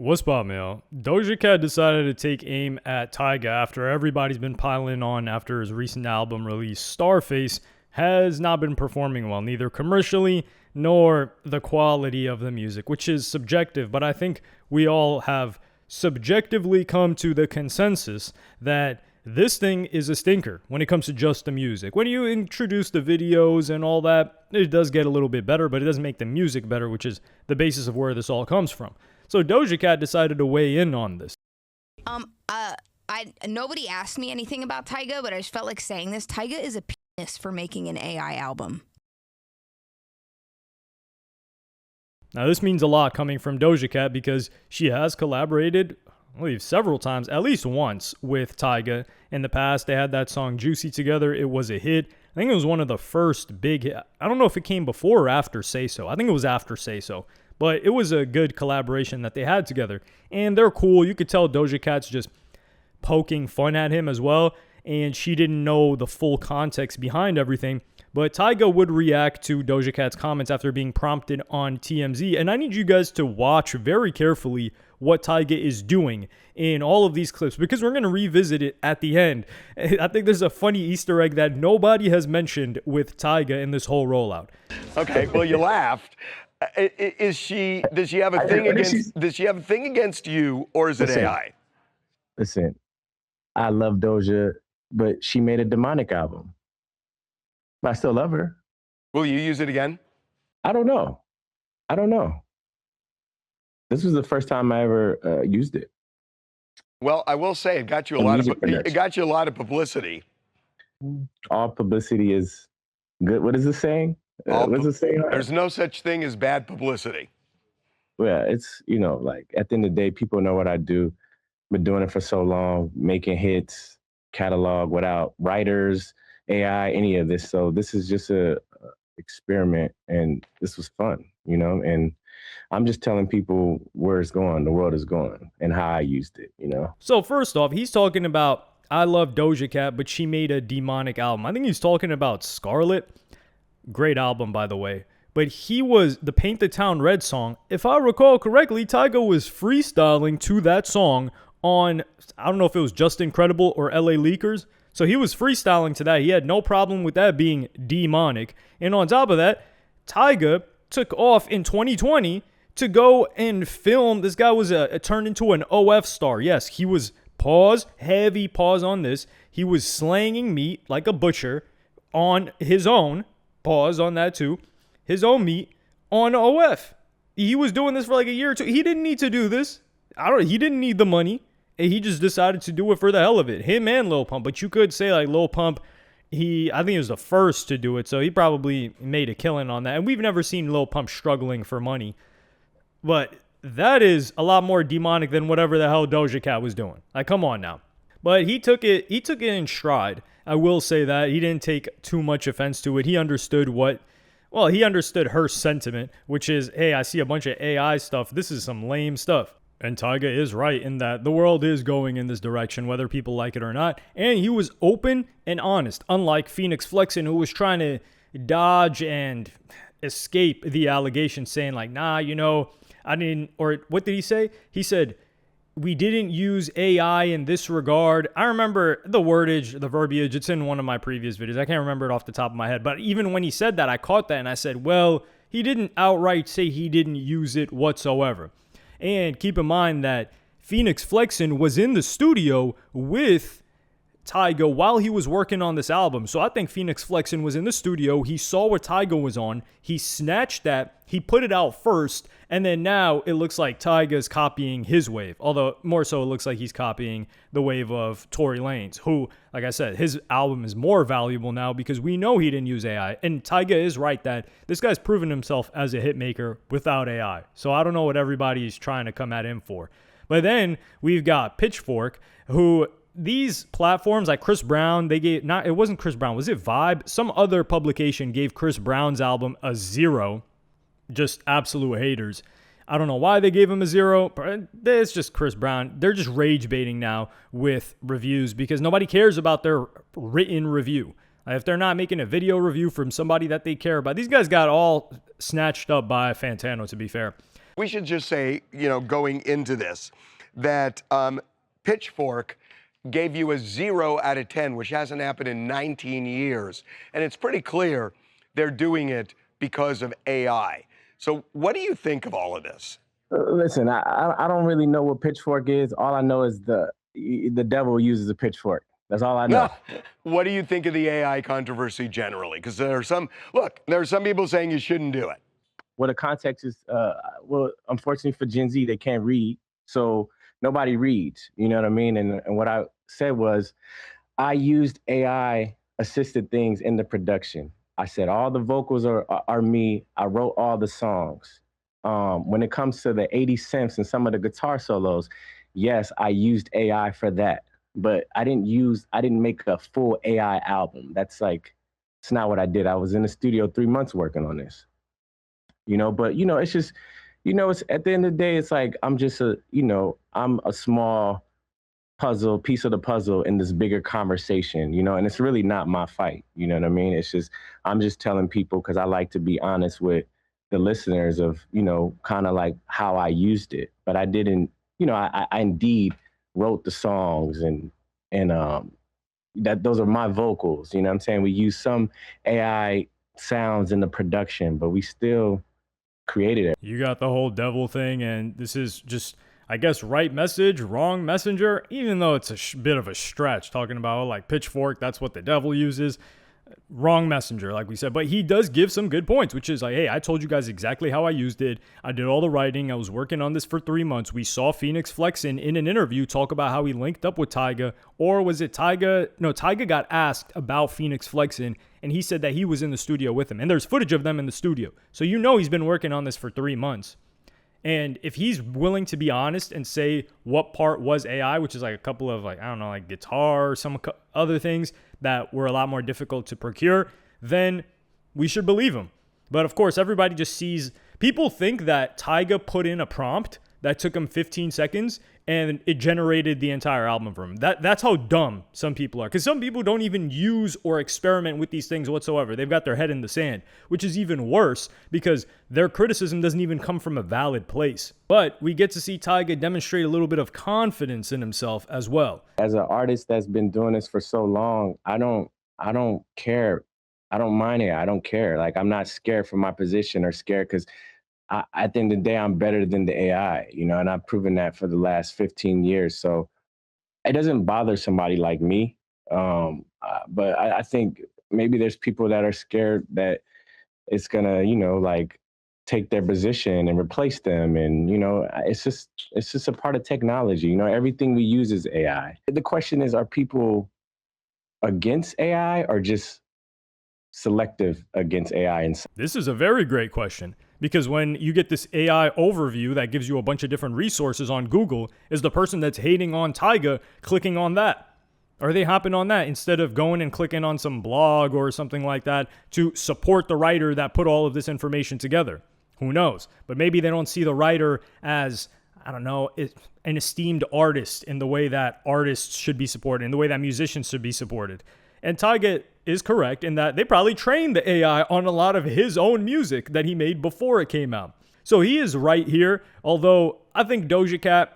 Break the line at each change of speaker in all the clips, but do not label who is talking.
What's up, Mail? Doja Cat decided to take aim at Tyga after everybody's been piling on after his recent album release. Starface has not been performing well, neither commercially nor the quality of the music, which is subjective, but I think we all have subjectively come to the consensus that this thing is a stinker when it comes to just the music. When you introduce the videos and all that, it does get a little bit better, but it doesn't make the music better, which is the basis of where this all comes from. So Doja Cat decided to weigh in on this.
Nobody asked me anything about Tyga, but I just felt like saying this. Tyga is a penis for making an AI album.
Now, this means a lot coming from Doja Cat because she has collaborated, I believe, several times, at least once, with Tyga. In the past, they had that song Juicy together. It was a hit. I think it was one of the first big, I don't know if it came before or after Say So. I think it was after Say So. But it was a good collaboration that they had together. And they're cool. You could tell Doja Cat's just poking fun at him as well. And she didn't know the full context behind everything. But Tyga would react to Doja Cat's comments after being prompted on TMZ. And I need you guys to watch very carefully what Tyga is doing in all of these clips, because we're going to revisit it at the end. I think there's a funny Easter egg that nobody has mentioned with Tyga in this whole rollout.
Okay, well, you laughed. Does she have a thing against you, or is it AI?
Listen, I love Doja, but she made a demonic album. But I still love her.
Will you use it again?
I don't know. This was the first time I ever used it.
Well, I will say it got you a lot of publicity.
All publicity is good. What is it saying? What is it saying?
There's no such thing as bad publicity.
Well, it's, like at the end of the day, people know what I do. Been doing it for so long, making hits, catalog without writers, AI, any of this. So this is just a experiment, and this was fun, and I'm just telling people where it's going, the world is going, and how I used it,
So first off, he's talking about, I love Doja Cat, but she made a demonic album. I think he's talking about Scarlet. Great album, by the way. But he was the Paint the Town Red song. If I recall correctly, Tyga was freestyling to that song on, I don't know if it was Just Incredible or LA Leakers. So he was freestyling to that. He had no problem with that being demonic. And on top of that, Tyga took off in 2020 to go and film. This guy was turned into an OF star. Yes, he was, heavy pause on this. He was slanging meat like a butcher on his own. Pause on that too. His own meat on OF. He was doing this for like a year or two. He didn't need to do this. He didn't need the money. He just decided to do it for the hell of it. Him and Lil Pump. But you could say like Lil Pump, I think he was the first to do it. So he probably made a killing on that. And we've never seen Lil Pump struggling for money. But that is a lot more demonic than whatever the hell Doja Cat was doing. Like, come on now. But he took it in stride. I will say that. He didn't take too much offense to it. He understood he understood her sentiment, which is, hey, I see a bunch of AI stuff. This is some lame stuff. And Tyga is right in that the world is going in this direction, whether people like it or not. And he was open and honest, unlike Phoenix Flexin, who was trying to dodge and escape the allegation, saying like, nah, I didn't, or what did he say? He said, we didn't use AI in this regard. I remember the wordage, the verbiage. It's in one of my previous videos. I can't remember it off the top of my head. But even when he said that, I caught that and I said, well, he didn't outright say he didn't use it whatsoever. And keep in mind that Phoenix Flexin was in the studio with Tyga while he was working on this album. So I think Phoenix Flexin was in the studio. He saw what Tyga was on. He snatched that. He put it out first. And then now it looks like Tyga's copying his wave. Although more so it looks like he's copying the wave of Tory Lanez, who, like I said, his album is more valuable now because we know he didn't use AI. And Tyga is right that this guy's proven himself as a hit maker without AI. So I don't know what everybody's trying to come at him for. But then we've got Pitchfork, who these platforms like Chris Brown, it wasn't Chris Brown, was it Vibe? Some other publication gave Chris Brown's album a 0. Just absolute haters. I don't know why they gave him a 0, but it's just Chris Brown. They're just rage baiting now with reviews because nobody cares about their written review. If they're not making a video review from somebody that they care about, these guys got all snatched up by Fantano, to be fair.
we should just say, going into this, that Pitchfork gave you a 0 out of 10, which hasn't happened in 19 years. And it's pretty clear they're doing it because of AI. So what do you think of all of this?
Listen, I don't really know what Pitchfork is. All I know is the devil uses a pitchfork. That's all I know.
What do you think of the AI controversy generally? Because there are some people saying you shouldn't do it.
Well, the context is, unfortunately for Gen Z, they can't read. So nobody reads, you know what I mean? And what I said was, I used AI assisted things in the production. I said, all the vocals are me. I wrote all the songs. When it comes to the 80 cents and some of the guitar solos, yes, I used AI for that. But I didn't make a full AI album. It's not what I did. I was in the studio 3 months working on this, but it's just, it's at the end of the day, it's like, I'm just I'm a small piece of the puzzle in this bigger conversation, and it's really not my fight. You know what I mean? It's just, I'm just telling people, because I like to be honest with the listeners of, kind of like how I used it, but I didn't, I indeed wrote the songs and that those are my vocals. You know what I'm saying? We use some AI sounds in the production, but we still created it.
You got the whole devil thing, and this is just, I guess, right message, wrong messenger, even though it's a bit of a stretch talking about like Pitchfork, that's what the devil uses. Wrong messenger, like we said, but he does give some good points, which is like, hey, I told you guys exactly how I used it. I did all the writing. I was working on this for 3 months. We saw Phoenix Flexin in an interview talk about how he linked up with Tyga, or was it Tyga? No, Tyga got asked about Phoenix Flexin, and he said that he was in the studio with him, and there's footage of them in the studio. So he's been working on this for 3 months. And if he's willing to be honest and say what part was AI, which is like a couple of like guitar or some other things that were a lot more difficult to procure, then we should believe him. But of course, everybody just sees, people think that Tyga put in a prompt that took him 15 seconds and it generated the entire album for him. That's how dumb some people are. Because some people don't even use or experiment with these things whatsoever. They've got their head in the sand, which is even worse because their criticism doesn't even come from a valid place. But we get to see Tyga demonstrate a little bit of confidence in himself as well. As
an artist that's been doing this for so long, I don't care. I don't mind it. I don't care. Like, I'm not scared for my position or scared because at the end of the day, I'm better than the AI, and I've proven that for the last 15 years. So it doesn't bother somebody like me. But I think maybe there's people that are scared that it's gonna, take their position and replace them. And, it's just a part of technology. Everything we use is AI. The question is, are people against AI or just selective against AI? And
this is a very great question. Because when you get this AI overview that gives you a bunch of different resources on Google, is the person that's hating on Tyga clicking on that? Are they hopping on that instead of going and clicking on some blog or something like that to support the writer that put all of this information together? Who knows? But maybe they don't see the writer as, I don't know, an esteemed artist in the way that artists should be supported, in the way that musicians should be supported. And Tyga is correct in that they probably trained the AI on a lot of his own music that he made before it came out. So he is right here, although I think Doja Cat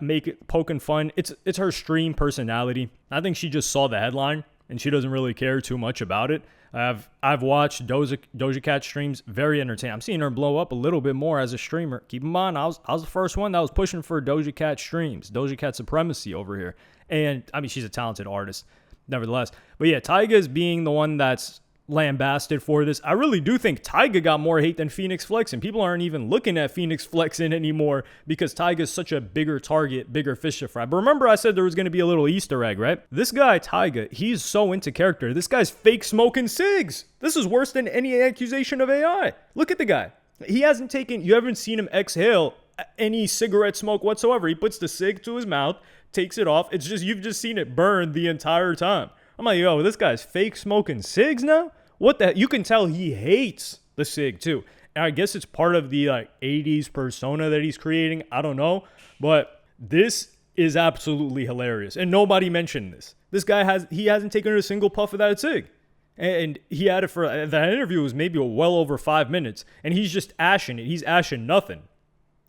poking fun. It's her stream personality. I think she just saw the headline and she doesn't really care too much about it. I've watched Doja Cat streams, very entertaining. I'm seeing her blow up a little bit more as a streamer. Keep in mind, I was the first one that was pushing for Doja Cat streams, Doja Cat supremacy over here. And I mean, she's a talented artist. Nevertheless. But yeah, Tyga is being the one that's lambasted for this. I really do think Tyga got more hate than Phoenix Flexin. People aren't even looking at Phoenix Flexin anymore because Tyga is such a bigger target, bigger fish to fry. But remember I said there was going to be a little Easter egg, right? This guy, Tyga, he's so into character. This guy's fake smoking cigs. This is worse than any accusation of AI. Look at the guy. You haven't seen him exhale any cigarette smoke whatsoever. He puts the cig to his mouth, takes it off. You've just seen it burn the entire time. I'm like, yo, this guy's fake smoking cigs now? What the? You can tell he hates the cig too. And I guess it's part of the 80s persona that he's creating. I don't know. But this is absolutely hilarious. And nobody mentioned this. This guy hasn't taken a single puff of that cig. And he had it that interview was maybe well over 5 minutes. And he's just ashing it. He's ashing nothing.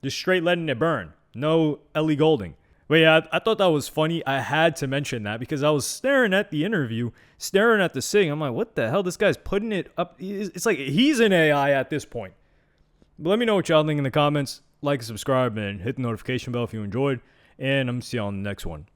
Just straight letting it burn. No Ellie Goulding. But yeah, I thought that was funny. I had to mention that because I was staring at the interview, staring at the sing. I'm like, what the hell? This guy's putting it up. It's like he's an AI at this point. But let me know what y'all think in the comments. Like, subscribe, and hit the notification bell if you enjoyed. And I'm going to see you on the next one.